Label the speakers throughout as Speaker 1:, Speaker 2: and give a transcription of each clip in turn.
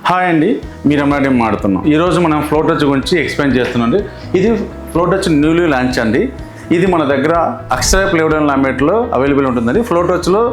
Speaker 1: Hi అండి, మీరు అమ్మడి మాడుతున్నాం. ఈరోజు మనం ఫ్లో టచ్ గురించి ఎక్స్ప్లెయిన్ చేస్తున్నాండి. ఇది ఫ్లో టచ్ న్యూలీ లాంచ్ అండి. ఇది మన దగ్గర అక్షర ప్లేవుడ్ అండ్ లామినేట్లో అవైలబుల్ ఉంటుందండి. ఫ్లో టచ్లో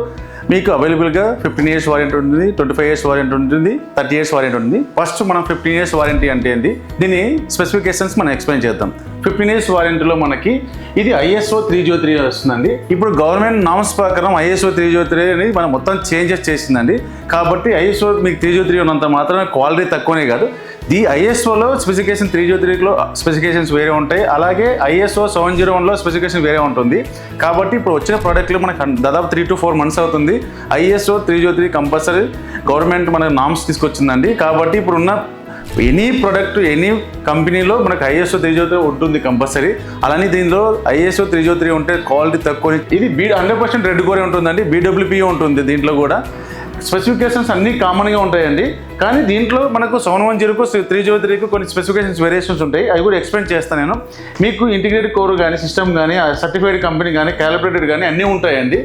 Speaker 1: మీకు అవైలబుల్గా 15 years వారంటీ ఉంటుంది, 25 years వారంటీ ఉంటుంది, 30 years వారంటీ ఉంటుంది. ఫస్ట్ మనం 15 years వారంటీ అంటే ఏంటి, దీని స్పెసిఫికేషన్స్ మనం ఎక్స్ప్లెయిన్ చేద్దాం. 15 years వారంటీలో మనకి ఇది ISO 303 వస్తుందండి. ఇప్పుడు గవర్నమెంట్ నామ్స్ ప్రకారం ISO 303 అనేది మనం మొత్తం చేంజెస్ చేసిందండి. కాబట్టి ISO మీకు 303 ఉన్నంత మాత్రమే క్వాలిటీ తక్కువనే కాదు, ఈ ISOలో స్పెసిఫికేషన్ 303లో స్పెసిఫికేషన్స్ వేరే ఉంటాయి, అలాగే ISO 701లో స్పెసిఫికేషన్ వేరే ఉంటుంది. కాబట్టి ఇప్పుడు వచ్చిన ప్రోడక్ట్లు మనకు దాదాపు 3 to 4 months అవుతుంది. ISO 303 కంపల్సరీ గవర్నమెంట్ మన నామ్స్ తీసుకొచ్చిందండి. కాబట్టి ఇప్పుడు ఉన్న ఎనీ ప్రోడక్ట్ ఎనీ కంపెనీలో మనకు ISO 303 ఉంటుంది కంపల్సరీ. అలానే దీనిలో ISO 303 ఉంటే క్వాలిటీ తక్కువ. ఇది 100% రెడ్ కోరే ఉంటుందండి, BWP ఉంటుంది. దీంట్లో కూడా స్పెసిఫికేషన్స్ అన్నీ కామన్గా ఉంటాయండి. కానీ దీంట్లో మనకు 710కు 303కు కొన్ని స్పెసిఫికేషన్స్ వేరియేషన్స్ ఉంటాయి. అవి కూడా ఎక్స్ప్లెయిన్ చేస్తాను నేను. మీకు ఇంటిగ్రేటెడ్ కోర్ కానీ, సిస్టమ్ కానీ, సర్టిఫైడ్ కంపెనీ కానీ, క్యాలిబ్రేటెడ్ కానీ అన్నీ ఉంటాయండి.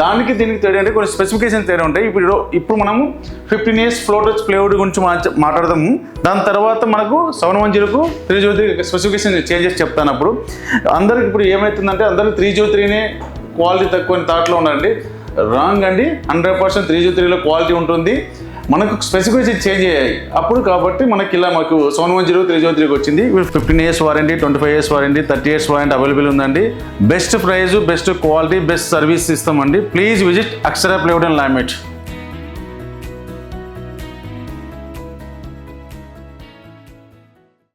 Speaker 1: దానికి దీనికి తేడా అంటే కొన్ని స్పెసిఫికేషన్స్ తేడా ఉంటాయి. ఇప్పుడు మనము 15 years ఫ్లో టచ్ ప్లేవుడ్ గురించి మాట్లాడదాము. దాని తర్వాత మనకు 710కు 303 స్పెసిఫికేషన్ చేంజెస్ చెప్తాను. అప్పుడు అందరికి ఇప్పుడు ఏమవుతుందంటే అందరూ 303నే క్వాలిటీ తక్కువ థాట్లో ఉన్నారండి. రాంగ్ అండి. 100% 303లో క్వాలిటీ ఉంటుంది. మనకు స్పెసిఫికేషన్ చేంజ్ అయ్యాయి అప్పుడు. కాబట్టి మనకి ఇలా మాకు 710 303కి వచ్చింది. 15 years warranty, 25 years warranty, 30 years warranty available ఉందండి. Best price, best quality, best service ఇస్తామండి. Please visit Akshara plywood and laminate.